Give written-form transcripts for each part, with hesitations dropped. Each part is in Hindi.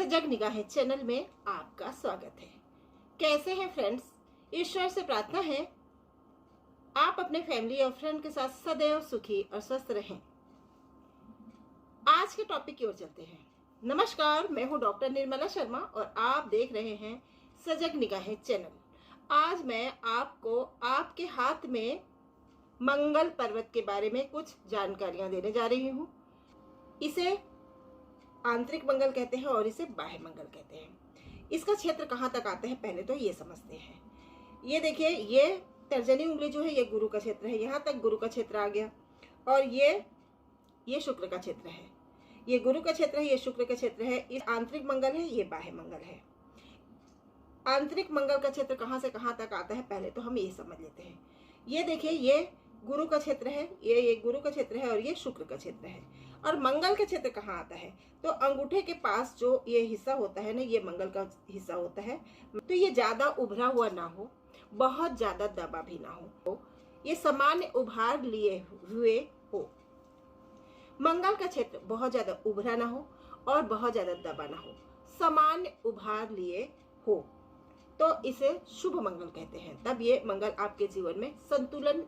सजग निगाहें चैनल में आपका स्वागत है। कैसे हैं फ्रेंड्स? ईश्वर से प्रार्थना है आप अपने फैमिली और फ्रेंड के साथ सदैव सुखी और स्वस्थ रहें। आज के टॉपिक की ओर चलते हैं। नमस्कार, मैं हूं डॉक्टर निर्मला शर्मा और आप देख रहे हैं सजग निगाहें चैनल। आज मैं आपको आपके हाथ में मंगल पर्वत के बारे में कुछ जानकारियां देने जा रही हूं। इसे आंतरिक मंगल कहते हैं और इसे बाह्य मंगल कहते हैं। इसका क्षेत्र कहाँ तक आता है पहले तो ये समझते हैं। ये देखिए, ये तर्जनी उंगली जो है ये गुरु का क्षेत्र है, यहाँ तक गुरु का क्षेत्र आ गया। और ये शुक्र का क्षेत्र है, ये गुरु का क्षेत्र है, ये शुक्र का क्षेत्र है। इस आंतरिक मंगल है, ये बाह्य मंगल है। आंतरिक मंगल का क्षेत्र कहाँ से कहाँ तक आता है पहले तो हम ये समझ लेते हैं। ये देखिए, ये गुरु का क्षेत्र है, ये गुरु का क्षेत्र है और ये शुक्र का क्षेत्र है। और मंगल का क्षेत्र कहाँ आता है तो अंगूठे के पास जो ये हिस्सा होता है ना, ये मंगल का हिस्सा होता है। तो ये ज्यादा उभरा हुआ ना हो, बहुत ज्यादा दबा भी ना हो, ये सामान्य उभार लिए हुए हो। मंगल का क्षेत्र बहुत ज्यादा उभरा ना हो और बहुत ज्यादा दबा ना हो, सामान्य उभार लिए हो, तो इसे शुभ मंगल कहते हैं। तब ये मंगल आपके जीवन में संतुलन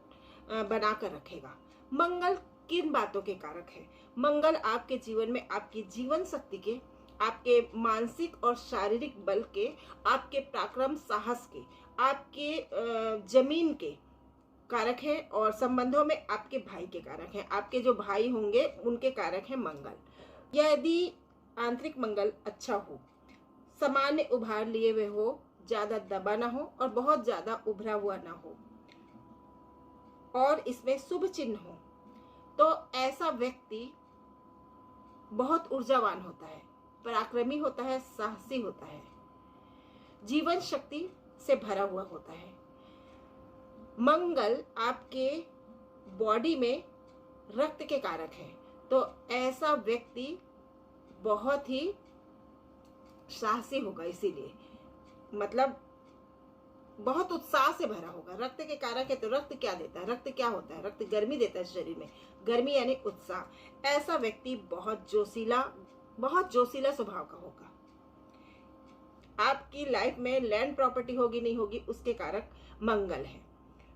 बनाकर रखेगा। मंगल किन बातों के कारक है? मंगल आपके जीवन में आपकी जीवन शक्ति के, आपके मानसिक और शारीरिक बल के, आपके पराक्रम साहस के, आपके जमीन के कारक है और संबंधों में आपके भाई के कारक हैं। आपके जो भाई होंगे उनके कारक है मंगल। यदि आंतरिक मंगल अच्छा हो, सामान्य उभार लिए हुए हो, ज्यादा दबा ना हो और बहुत ज्यादा उभरा हुआ ना हो और इसमें शुभ चिन्ह हो, तो ऐसा व्यक्ति बहुत ऊर्जावान होता है, पराक्रमी होता है, साहसी होता है, जीवन शक्ति से भरा हुआ होता है। मंगल आपके बॉडी में रक्त के कारक है, तो ऐसा व्यक्ति बहुत ही साहसी होगा। इसीलिए मतलब बहुत उत्साह से भरा होगा। रक्त के कारक है तो रक्त क्या देता है? रक्त क्या होता है? रक्त गर्मी देता है शरीर में, गर्मी यानी उत्साह। ऐसा व्यक्ति बहुत जोशीला स्वभाव का होगा। आपकी लाइफ में लैंड प्रॉपर्टी होगी नहीं होगी, उसके कारक मंगल है।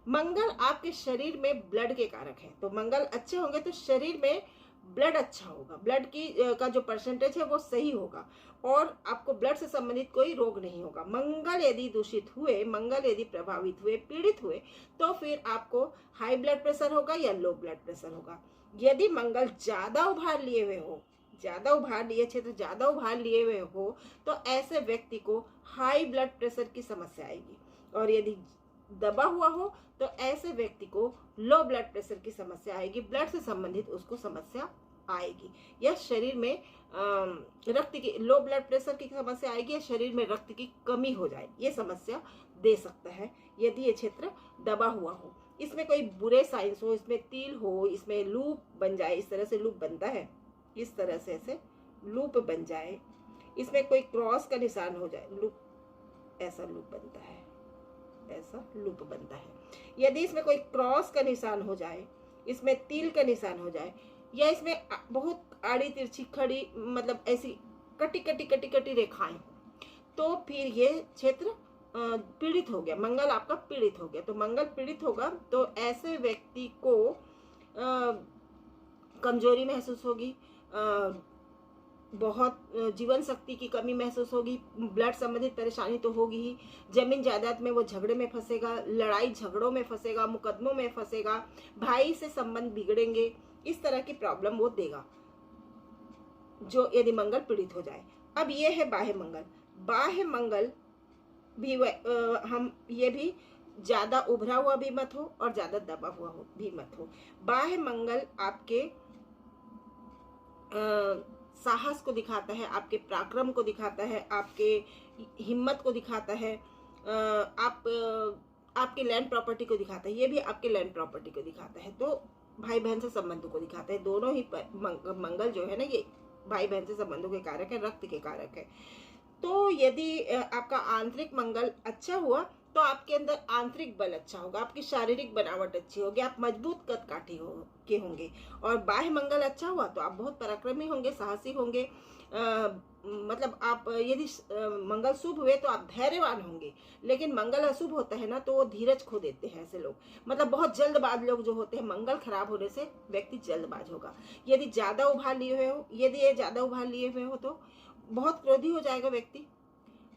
मंगल आपके शरीर में ब्लड के कारक है, तो मंगल अच्छे होंगे तो शरीर में ब्लड अच्छा होगा, ब्लड की का जो परसेंटेज है वो सही होगा और आपको ब्लड से संबंधित कोई रोग नहीं होगा। मंगल यदि दूषित हुए, मंगल यदि प्रभावित हुए, पीड़ित हुए, तो फिर आपको हाई ब्लड प्रेशर होगा या लो ब्लड प्रेशर होगा। यदि मंगल ज्यादा उभार लिए हुए हो, ज्यादा उभार लिए हुए हो, तो ऐसे व्यक्ति को हाई ब्लड प्रेशर की समस्या आएगी। और यदि दबा हुआ हो तो ऐसे व्यक्ति को लो ब्लड प्रेशर की समस्या आएगी, ब्लड से संबंधित उसको समस्या आएगी, या शरीर में रक्त की लो ब्लड प्रेशर की समस्या आएगी, या शरीर में रक्त की कमी हो जाए, ये समस्या दे सकता है यदि ये क्षेत्र दबा हुआ हो। इसमें कोई बुरे साइंस हो, इसमें तिल हो, इसमें लूप बन जाए, इस तरह से लूप बनता है, इस तरह से ऐसे लूप बन जाए, इसमें कोई क्रॉस का निशान हो जाए, लूप, ऐसा लूप बनता है, ऐसा लूप बनता है। यदि इसमें कोई क्रॉस का निशान हो जाए, इसमें तिल का निशान हो जाए, या इसमें बहुत आड़ी तिरछी खड़ी मतलब ऐसी कटी रेखाएं हो, तो फिर ये क्षेत्र पीड़ित हो गया, मंगल आपका पीड़ित हो गया। तो मंगल पीड़ित होगा तो ऐसे व्यक्ति को कमजोरी महसूस होगी, बहुत जीवन शक्ति की कमी महसूस होगी, ब्लड संबंधित परेशानी तो होगी ही, जमीन जायदाद में वो झगड़े में फंसेगा, लड़ाई झगड़ों में फंसेगा, मुकदमों में फंसेगा, भाई से संबंध बिगड़ेंगे, इस तरह की प्रॉब्लम वो देगा जो यदि मंगल पीड़ित हो जाए। अब ये है बाह्य मंगल। बाह्य मंगल भी हम ये भी ज्यादा उभरा हुआ भी मत हो और ज्यादा दबा हुआ हो भी मत हो। बाह्य मंगल आपके साहस को दिखाता है, आपके पराक्रम को दिखाता है, आपके हिम्मत को दिखाता है, आपके लैंड प्रॉपर्टी को दिखाता है, ये भी आपके लैंड प्रॉपर्टी को दिखाता है। तो भाई बहन से संबंधों को दिखाता है। दोनों ही मंगल जो है ना, ये भाई बहन से संबंधों के कारक है, रक्त के कारक है। तो यदि आपका आंतरिक मंगल अच्छा हुआ तो आपके अंदर आंतरिक बल अच्छा होगा, आपकी शारीरिक बनावट अच्छी होगी, आप मजबूत कद काठी के होंगे। और बाह्य मंगल अच्छा हुआ तो आप बहुत पराक्रमी होंगे, साहसी होंगे, मतलब आप यदि मंगल शुभ हुए तो आप धैर्यवान होंगे, लेकिन मंगल अशुभ होता है ना तो वो धीरज खो देते हैं ऐसे लोग। मतलब बहुत जल्दबाज लोग जो होते हैं, मंगल खराब होने से व्यक्ति जल्दबाज होगा। यदि ज्यादा उभार लिए हुए हो, यदि ये ज्यादा उभार लिए हुए हो तो बहुत क्रोधी हो जाएगा व्यक्ति,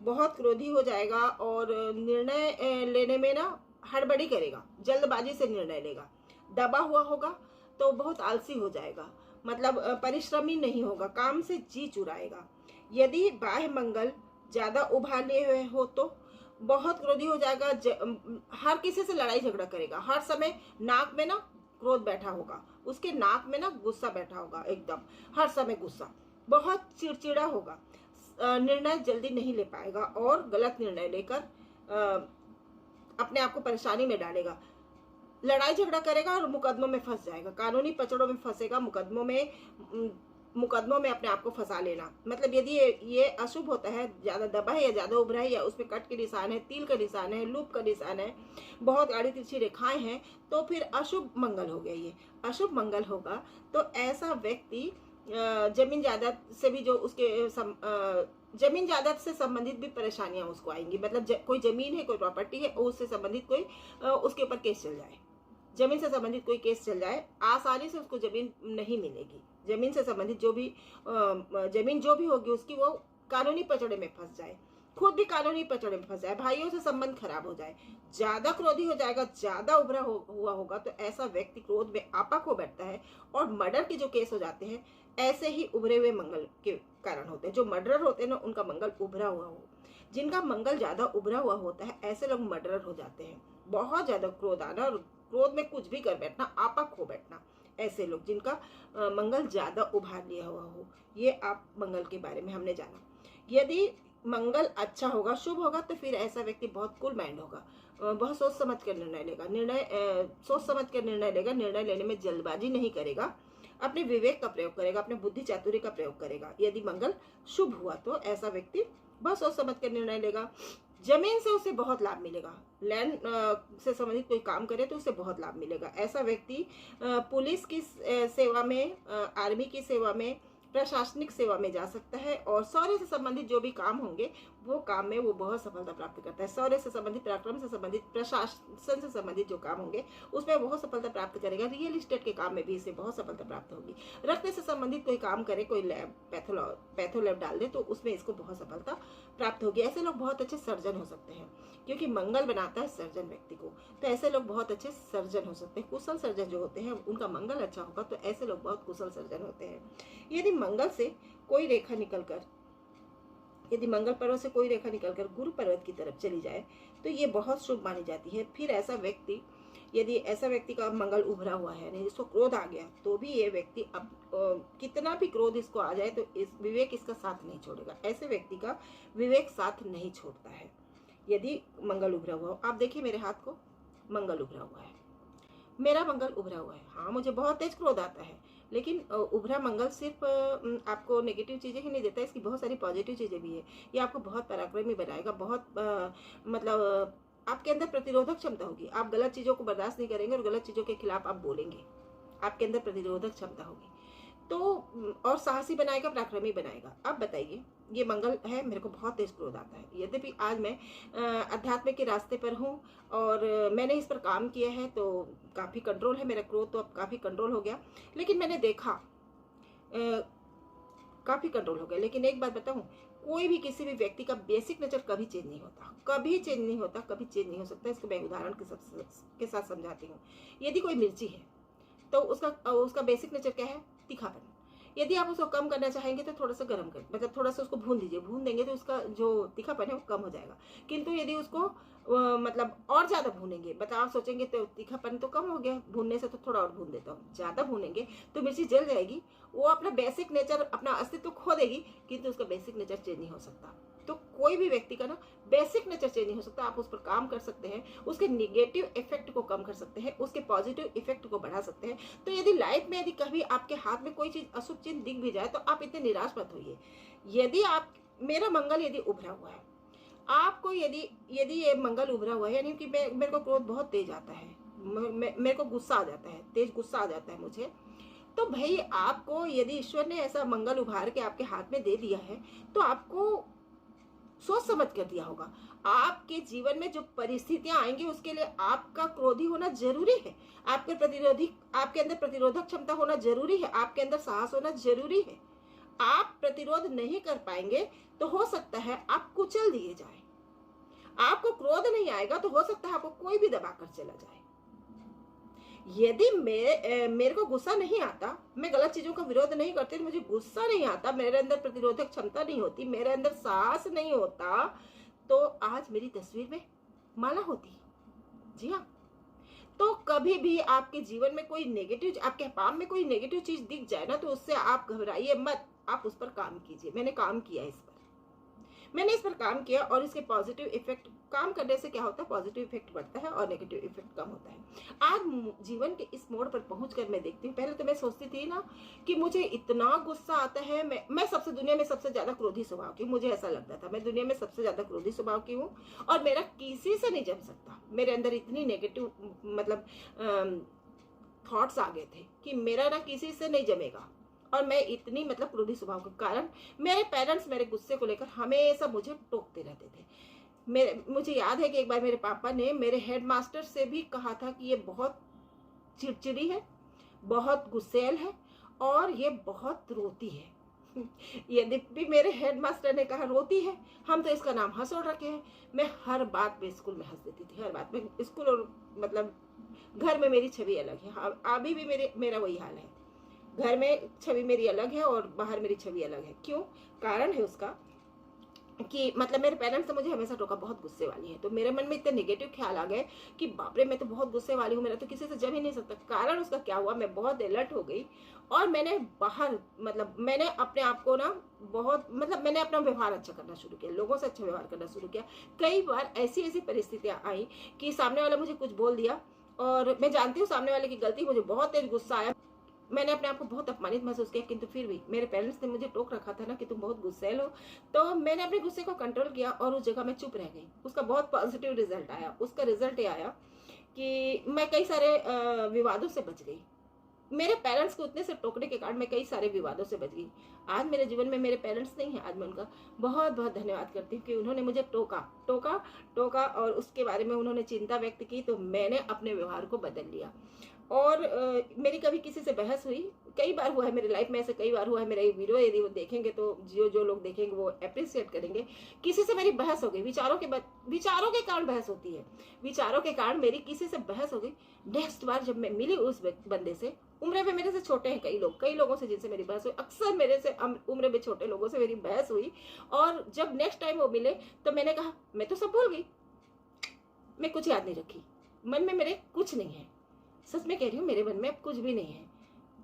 बहुत क्रोधी हो जाएगा और निर्णय लेने में ना हड़बड़ी करेगा, जल्दबाजी से निर्णय लेगा। दबा हुआ होगा तो बहुत आलसी हो जाएगा, मतलब परिश्रमी नहीं होगा, काम से जी चुराएगा। यदि बाह्य मंगल ज्यादा उभार लिए हुए हो तो बहुत क्रोधी हो जाएगा, हर किसी से लड़ाई झगड़ा करेगा, हर समय नाक में ना क्रोध बैठा होगा, उसके नाक में ना गुस्सा बैठा होगा, एकदम हर समय गुस्सा, बहुत चिड़चिड़ा होगा, निर्णय जल्दी नहीं ले पाएगा और गलत निर्णय लेकर अपने आप को परेशानी में डालेगा, लड़ाई झगड़ा करेगा और मुकदमों में फंस जाएगा, कानूनी पचड़ों में फंसेगा, मुकदमों में अपने आप को फंसा लेना। मतलब यदि ये अशुभ होता है, ज्यादा दबा है या ज्यादा उभरा है या उसमें कट के निशान है, तिल का निशान है, लूप का निशान है, बहुत आड़ी तिरछी रेखाएं हैं, तो फिर अशुभ मंगल हो गया। ये अशुभ मंगल होगा तो ऐसा व्यक्ति जमीन जायदाद से भी जो उसके जमीन जायदाद से संबंधित भी परेशानियां उसको आएंगी। मतलब कोई जमीन है, कोई प्रॉपर्टी है, उससे संबंधित कोई उसके ऊपर केस चल जाए, जमीन से संबंधित कोई केस चल जाए, आसानी से उसको जमीन नहीं मिलेगी। जमीन से संबंधित जो भी जमीन जो भी होगी उसकी, वो कानूनी पचड़े में फंस जाए, खुद भी कानूनी पचड़े में फंस जाए, भाइयों से संबंध खराब हो जाए, ज्यादा क्रोधी हो जाएगा, ज्यादा उभरा हुआ होगा तो ऐसा व्यक्ति क्रोध में आपा खो बैठता है और मर्डर के जो केस हो जाते हैं ऐसे ही उभरे हुए मंगल के कारण होते हैं। जो मर्डरर होते हैं ना उनका मंगल उभरा हुआ हो, जिनका मंगल ज्यादा उभरा हुआ होता है ऐसे लोग मर्डरर हो जाते हैं। बहुत ज्यादा क्रोध आना और क्रोध में कुछ भी कर बैठना, आपा खो बैठना, ऐसे लोग जिनका मंगल ज्यादा उभार लिया हुआ हो। ये आप मंगल के बारे में हमने जाना। यदि मंगल अच्छा होगा, शुभ होगा, तो फिर ऐसा व्यक्ति बहुत कूल माइंड होगा, बहुत सोच समझ कर निर्णय लेगा, सोच समझ कर निर्णय लेगा, निर्णय लेने में जल्दबाजी नहीं करेगा, अपने विवेक का प्रयोग करेगा, अपने बुद्धि चातुर्य का प्रयोग करेगा। यदि मंगल शुभ हुआ तो ऐसा व्यक्ति बहुत सोच समझ कर निर्णय लेगा। जमीन से उसे बहुत लाभ मिलेगा, लैंड से संबंधित कोई काम करे तो उसे बहुत लाभ मिलेगा। ऐसा व्यक्ति पुलिस की सेवा में, आर्मी की सेवा में, प्रशासनिक सेवा में जा सकता है और शौर्य से संबंधित जो भी काम होंगे वो काम में वो बहुत सफलता प्राप्त करता है। शौर्य से संबंधित, पराक्रम से संबंधित, प्रशासन से संबंधित जो काम होंगे उसमें बहुत सफलता प्राप्त करेगा। रियल एस्टेट के काम में भी इसे बहुत सफलता प्राप्त होगी। रक्त से संबंधित कोई काम करे, कोई लैब पैथो लैब डाल दे तो उसमें इसको बहुत सफलता प्राप्त होगी। ऐसे लोग बहुत अच्छे सर्जन हो सकते हैं क्योंकि मंगल बनाता है सर्जन व्यक्ति को, तो ऐसे लोग बहुत अच्छे सर्जन हो सकते हैं। कुशल सर्जन जो होते हैं उनका मंगल अच्छा होगा तो ऐसे लोग बहुत कुशल सर्जन होते हैं। यदि मंगल से कोई रेखा निकलकर, यदि मंगल पर्वत से कोई रेखा निकलकर गुरु पर्वत की तरफ चली जाए तो ये बहुत शुभ मानी जाती है। फिर ऐसा व्यक्ति, यदि ऐसा व्यक्ति का मंगल उभरा हुआ है, नहीं जिसको क्रोध आ गया, तो भी ये व्यक्ति अब कितना भी क्रोध इसको आ जाए तो इस विवेक इसका साथ नहीं छोड़ेगा। ऐसे व्यक्ति का विवेक साथ नहीं छोड़ता है यदि मंगल उभरा हुआ हो। आप देखिए मेरे हाथ को, मंगल उभरा हुआ है, मेरा मंगल उभरा हुआ है। हाँ, मुझे बहुत तेज क्रोध आता है, लेकिन उभरा मंगल सिर्फ आपको नेगेटिव चीजें ही नहीं देता, इसकी बहुत सारी पॉजिटिव चीजें भी है। ये आपको बहुत पराक्रमी बनाएगा, बहुत मतलब आपके अंदर प्रतिरोधक क्षमता होगी। आप गलत चीजों को बर्दाश्त नहीं करेंगे और गलत चीजों के खिलाफ आप बोलेंगे, आपके अंदर प्रतिरोधक क्षमता होगी तो, और साहसी बनाएगा, पराक्रमी बनाएगा। अब बताइए, ये मंगल है, मेरे को बहुत तेज क्रोध आता है। यद्यपि आज मैं अध्यात्म के रास्ते पर हूँ और मैंने इस पर काम किया है तो काफ़ी कंट्रोल है मेरा क्रोध, तो अब काफ़ी कंट्रोल हो गया। लेकिन मैंने देखा काफ़ी कंट्रोल हो गया। लेकिन एक बात बताऊँ, कोई भी किसी भी व्यक्ति का बेसिक नेचर कभी चेंज नहीं होता, कभी चेंज नहीं होता, कभी चेंज नहीं हो सकता। इसको मैं उदाहरण के साथ समझाती हूँ। यदि कोई मिर्ची है तो उसका बेसिक नेचर क्या है? तीखापन। यदि आप उसको कम करना चाहेंगे तो थोड़ा सा गर्म कर, मतलब थोड़ा सा उसको भून दीजिए, भून देंगे तो उसका जो तीखापन है वो कम हो जाएगा। किंतु यदि उसको मतलब और ज़्यादा भूनेंगे, बताओ आप सोचेंगे तो तीखापन तो कम हो गया, भूनने से तो थोड़ा और भून देता हूँ। ज़्यादा भूनेंगे तो मिर्ची जल जाएगी, वो अपना बेसिक नेचर, अपना अस्तित्व खो देगी, किंतु उसका बेसिक नेचर चेंज नहीं हो सकता। तो कोई भी व्यक्ति का ना बेसिक नेचर चेंज नहीं हो सकता। आप उस पर काम कर सकते हैं, उसके नेगेटिव इफेक्ट को कम कर सकते हैं, उसके पॉजिटिव इफेक्ट को बढ़ा सकते हैं। तो यदि लाइफ में यदि कभी आपके हाथ में कोई चीज अशुभ चिन्ह दिख भी जाए तो आप इतने निराश मत होइए। यदि आप, मेरा मंगल यदि उभरा हुआ है, आपको यदि ये मंगल उभरा हुआ है, यानी कि मेरे को क्रोध बहुत तेज आता है, मेरे को गुस्सा आ जाता है, तेज गुस्सा आ जाता है मुझे, तो भाई आपको यदि ईश्वर ने ऐसा मंगल उभार के आपके हाथ में दे दिया है तो आपको सोच समझ कर दिया होगा। आपके जीवन में जो परिस्थितियां आएंगी उसके लिए आपका क्रोधी होना जरूरी है, आपके अंदर प्रतिरोधक क्षमता होना जरूरी है, आपके अंदर साहस होना जरूरी है। आप प्रतिरोध नहीं कर पाएंगे तो हो सकता है आप कुचल दिए जाए। आपको क्रोध नहीं आएगा तो हो सकता है आपको कोई भी दबा कर चला जाए। यदि मेरे को गुस्सा नहीं आता, मैं गलत चीजों का विरोध नहीं करती, मुझे गुस्सा नहीं आता, मेरे अंदर प्रतिरोधक क्षमता नहीं होती, मेरे अंदर साहस नहीं होता, तो आज मेरी तस्वीर में माला होती। जी हाँ। तो कभी भी आपके जीवन में कोई नेगेटिव, आपके पाम में कोई नेगेटिव चीज दिख जाए ना, तो उससे आप घबराइए मत, आप उस पर काम कीजिए। मैंने काम किया मैंने इस पर काम किया और इसके पॉजिटिव इफेक्ट, काम करने से क्या होता है, पॉजिटिव इफेक्ट बढ़ता है और नेगेटिव इफेक्ट कम होता है। आज जीवन के इस मोड़ पर पहुंचकर मैं देखती हूँ, पहले तो मैं सोचती थी ना कि मुझे इतना गुस्सा आता है, मैं सबसे दुनिया में सबसे ज्यादा क्रोधी स्वभाव की, मुझे ऐसा लगता था मैं दुनिया में सबसे ज्यादा क्रोधी स्वभाव की हूँ और मेरा किसी से नहीं जम सकता। मेरे अंदर इतनी नेगेटिव मतलब थॉट्स आ गए थे कि मेरा ना किसी से नहीं जमेगा। और मैं इतनी मतलब क्रोधी स्वभाव के कारण मेरे पेरेंट्स मेरे गुस्से को लेकर हमेशा मुझे टोकते रहते थे। मुझे याद है कि एक बार मेरे पापा ने मेरे हेडमास्टर से भी कहा था कि ये बहुत चिड़चिड़ी है, बहुत गुस्सैल है और ये बहुत रोती है। यद्यपि मेरे हेडमास्टर ने कहा रोती है, हम तो इसका नाम हंसोड़ रखे हैं। मैं हर बात में स्कूल में हंस देती थी, हर बात में। स्कूल और मतलब घर में मेरी छवि अलग है, अभी भी मेरा वही हाल है। घर में छवि मेरी अलग है और बाहर मेरी छवि अलग है। क्यों? कारण है उसका कि मतलब मेरे पेरेंट्स ने मुझे हमेशा टोका बहुत गुस्से वाली है, तो मेरे मन में इतने नेगेटिव ख्याल आ गए कि बाप रे मैं तो बहुत गुस्से वाली हूँ, मेरा तो किसी से जम ही नहीं सकता। कारण उसका क्या हुआ, मैं बहुत अलर्ट हो गई और मैंने बाहर मतलब मैंने अपने आप को ना बहुत मतलब मैंने अपना व्यवहार अच्छा करना शुरू किया, लोगों से अच्छा व्यवहार करना शुरू किया। कई बार ऐसी परिस्थितियां आई कि सामने वाला मुझे कुछ बोल दिया और मैं जानती हूँ सामने वाले की गलती, मुझे बहुत तेज गुस्सा आया, मैंने अपने आप को बहुत अपमानित महसूस किया, किंतु फिर भी मेरे पेरेंट्स ने मुझे टोक रखा था ना कि तुम बहुत गुस्सैल हो, तो मैंने अपने गुस्से को कंट्रोल किया और उस जगह मैं चुप रह गई। उसका बहुत पॉजिटिव रिजल्ट आया। उसका रिजल्ट ये आया कि मैं कई सारे विवादों से बच गई। मेरे पेरेंट्स को उतने से टोकने के कारण मैं कई सारे विवादों से बच गई। आज मेरे जीवन में मेरे पेरेंट्स नहीं है, आज मैं उनका बहुत बहुत धन्यवाद करती हूँ कि उन्होंने मुझे टोका और उसके बारे में उन्होंने चिंता व्यक्त की, तो मैंने अपने व्यवहार को बदल लिया। और मेरी कभी किसी से बहस हुई, कई बार हुआ है मेरी लाइफ में, ऐसे कई बार हुआ है। मेरा ये वीडियो यदि वो देखेंगे तो जो लोग देखेंगे वो अप्रिशिएट करेंगे। किसी से मेरी बहस हो गई, विचारों के कारण बहस होती है, विचारों के कारण मेरी किसी से बहस हो गई। नेक्स्ट बार जब मैं मिली उस बंदे से, उम्र में मेरे से छोटे हैं कई लोगों से जिनसे मेरी बहस हुई, अक्सर मेरे से उम्र में छोटे लोगों से मेरी बहस हुई। और जब नेक्स्ट टाइम वो मिले तो मैंने कहा मैं तो सब भूल गई, मैं कुछ याद नहीं रखी, मन में मेरे कुछ नहीं है। सच में कह रही हूँ, मेरे मन में अब कुछ भी नहीं है,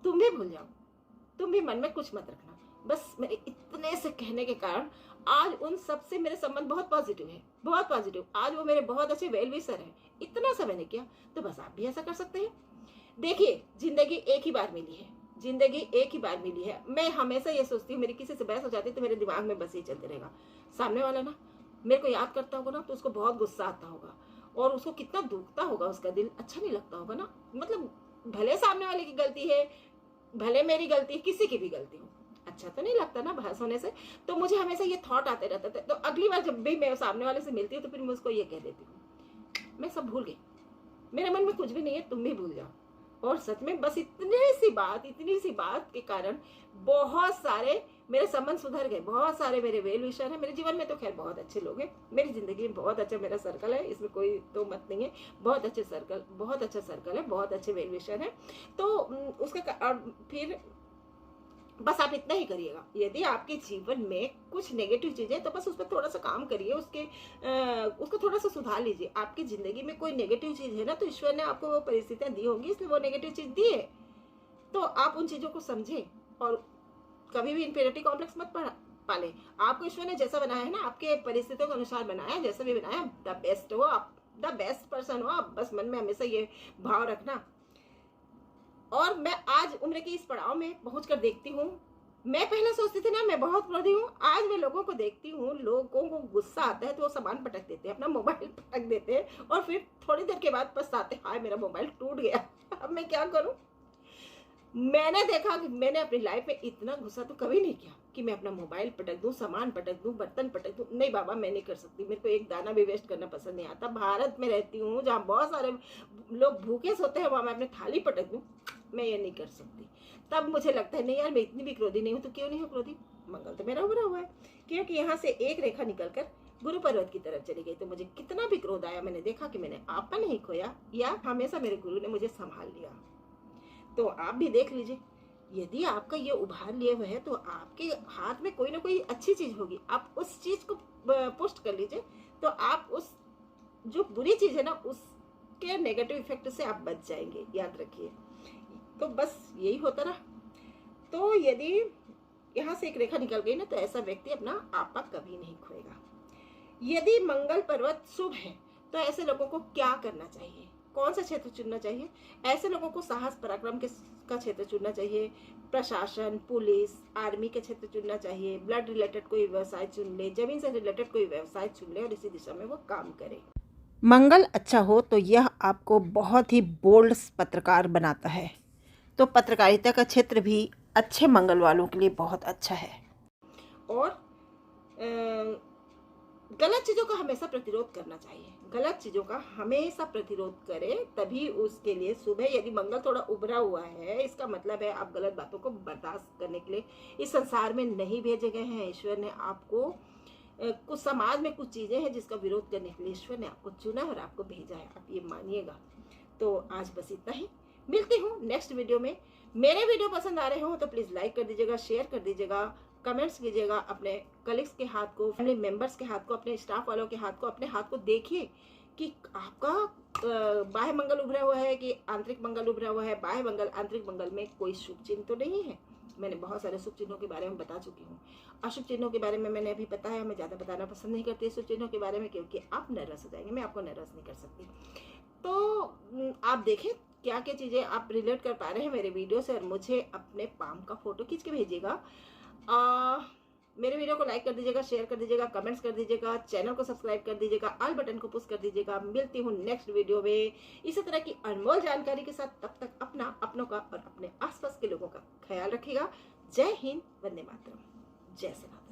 तुम भी भूल जाओ, तुम भी मन में कुछ मत रखना। बस मेरे इतने से कहने के कारण आज उन सब से मेरे संबंध बहुत पॉजिटिव है, बहुत पॉजिटिव। आज वो मेरे बहुत अच्छे वेल विशर हैं। इतना सा मैंने किया, तो बस आप भी ऐसा कर सकते हैं। देखिए, जिंदगी एक ही बार मिली है, जिंदगी एक ही बार मिली है। मैं हमेशा ये सोचती हूँ, मेरी किसी से बहस हो जाती है तो मेरे दिमाग में बस ये चलते रहेगा, सामने वाला ना मेरे को याद करता होगा ना तो उसको बहुत गुस्सा आता होगा और उसको कितना दुखता होगा, उसका दिल अच्छा नहीं लगता होगा ना। मतलब भले सामने वाले की गलती है, भले मेरी गलती है, किसी की भी गलती हो, अच्छा तो नहीं लगता ना बहस होने से। तो मुझे हमेशा ये थॉट आते रहते थे। तो अगली बार जब भी मैं सामने वाले से मिलती हूँ तो फिर मैं उसको ये कह देती हूँ मैं सब भूल गई, मेरे मन में कुछ भी नहीं है, तुम भी भूल जाओ। और सच में बस इतनी सी बात के कारण बहुत सारे मेरे संबंध सुधर गए, बहुत सारे मेरे वेल विशर है। मेरे जीवन में तो खैर बहुत अच्छे लोग हैं, मेरी जिंदगी में बहुत अच्छा मेरा सर्कल है, इसमें कोई तो मत नहीं है। बहुत अच्छा सर्कल है, बहुत अच्छे वेल विशर है। तो उसका फिर बस आप इतना ही करिएगा। यदि आपके जीवन में कुछ नेगेटिव चीजें तो बस उस पर थोड़ा सा काम करिए, उसको थोड़ा सा सुधार लीजिए। आपकी जिंदगी में कोई नेगेटिव चीज है ना, तो ईश्वर ने आपको वो परिस्थितियां दी होंगी, इसलिए वो नेगेटिव चीज दी है। तो आप उन चीजों को समझें और कभी भी इंफीरियरिटी कॉम्प्लेक्स मत पाले। आपको ईश्वर ने जैसा बनाया है ना, आपके परिस्थितियों के अनुसार बनाया, जैसा भी बनाया, द बेस्ट हो आप, द बेस्ट पर्सन हो आप। बस मन में हमेशा ये भाव रखना। और मैं आज उम्र के इस पड़ाव में पहुंचकर देखती हूँ, मैं पहले सोचती थी ना मैं बहुत क्रोधी हूँ, आज मैं लोगों को देखती हूँ, लोगों को गुस्सा आता है तो वो सामान पटक देते हैं, अपना मोबाइल पटक देते हैं और फिर थोड़ी देर के बाद पछताते, हाय मेरा मोबाइल टूट गया, अब मैं क्या करूँ। मैंने देखा कि मैंने अपनी लाइफ में इतना गुस्सा तो कभी नहीं किया कि मैं अपना मोबाइल पटक दूं, सामान पटक दूं, बर्तन पटक दूं। नहीं बाबा, मैं नहीं कर सकती। मेरे को एक दाना भी वेस्ट करना पसंद नहीं आता। भारत में रहती हूँ जहाँ बहुत सारे लोग भूखे सोते हैं, वहाँ मैं अपनी थाली पटक दूं, मैं ये नहीं कर सकती। तब मुझे लगता है नहीं यार, मैं इतनी भी क्रोधी नहीं हूँ। तो क्यों नहीं हूँ क्रोधी? मंगल तो मेरा उभरा हुआ है, क्योंकि यहाँ से एक रेखा निकल कर गुरु पर्वत की तरफ चली गई। तो मुझे कितना भी क्रोध आया, मैंने देखा कि मैंने आपा नहीं खोया, या हमेशा मेरे गुरु ने मुझे संभाल लिया। तो आप भी देख लीजिए, यदि आपका ये उभार लिए हुए है तो आपके हाथ में कोई ना कोई अच्छी चीज होगी। आप उस चीज को पुष्ट कर लीजिए, तो आप उस जो बुरी चीज है ना, उसके नेगेटिव इफेक्ट से आप बच जाएंगे, याद रखिए। तो बस यही होता रहा। तो यदि यहाँ से एक रेखा निकल गई ना, तो ऐसा व्यक्ति अपना आपा कभी नहीं खोएगा। यदि मंगल पर्वत शुभ है, तो ऐसे लोगों को क्या करना चाहिए, कौन सा क्षेत्र चुनना चाहिए? ऐसे लोगों को साहस पराक्रम का क्षेत्र चुनना चाहिए, प्रशासन, पुलिस, आर्मी के क्षेत्र चुनना चाहिए, ब्लड रिलेटेड कोई व्यवसाय चुन ले, जमीन से रिलेटेड कोई व्यवसाय चुन ले और इसी दिशा में वो काम करे। मंगल अच्छा हो तो यह आपको बहुत ही बोल्ड पत्रकार बनाता है। तो पत्रकारिता का क्षेत्र भी अच्छे मंगल वालों के लिए बहुत अच्छा है। और गलत चीज़ों का हमेशा प्रतिरोध करना चाहिए। गलत चीज़ों का हमेशा प्रतिरोध करें, तभी उसके लिए शुभ है। यदि मंगल थोड़ा उभरा हुआ है, इसका मतलब है आप गलत बातों को बर्दाश्त करने के लिए इस संसार में नहीं भेजे गए हैं। ईश्वर ने आपको कुछ समाज में कुछ चीज़ें हैं जिसका विरोध करने के लिए ईश्वर ने आपको चुना और आपको भेजा है, आप ये मानिएगा। तो आज बस इतना ही, मिलती हूँ नेक्स्ट वीडियो में। मेरे वीडियो पसंद आ रहे हो तो प्लीज़ लाइक कर दीजिएगा, शेयर कर दीजिएगा, कमेंट्स कीजिएगा। अपने कलीग्स के हाथ को, फैमिली मेंबर्स के हाथ को, अपने स्टाफ वालों के हाथ को, अपने हाथ को देखिए कि आपका बाह्य मंगल उभरा हुआ है कि आंतरिक मंगल उभरा हुआ है। बाह्य मंगल, आंतरिक मंगल में कोई शुभ चिन्ह तो नहीं है। मैंने बहुत सारे शुभ चिन्हों के बारे में बता चुकी हूँ। अशुभ चिन्हों के बारे में मैंने अभी बताया। मैं ज़्यादा बताना पसंद नहीं करती शुभ चिन्हों के बारे में, क्योंकि आप नर्वस हो जाएंगे। मैं आपको नर्वस नहीं कर सकती। तो आप देखें क्या क्या चीज़ें आप रिलेट कर पा रहे हैं मेरे वीडियो से, और मुझे अपने पाम का फोटो खींच के भेजिएगा। मेरे वीडियो को लाइक कर दीजिएगा, शेयर कर दीजिएगा, कमेंट्स कर दीजिएगा, चैनल को सब्सक्राइब कर दीजिएगा, ऑल बटन को पुश कर दीजिएगा। मिलती हूँ नेक्स्ट वीडियो में इसी तरह की अनमोल जानकारी के साथ। तब तक अपना, अपनों का और अपने आसपास के लोगों का ख्याल रखिएगा। जय हिंद, वंदे मातरम, जय श्री राम।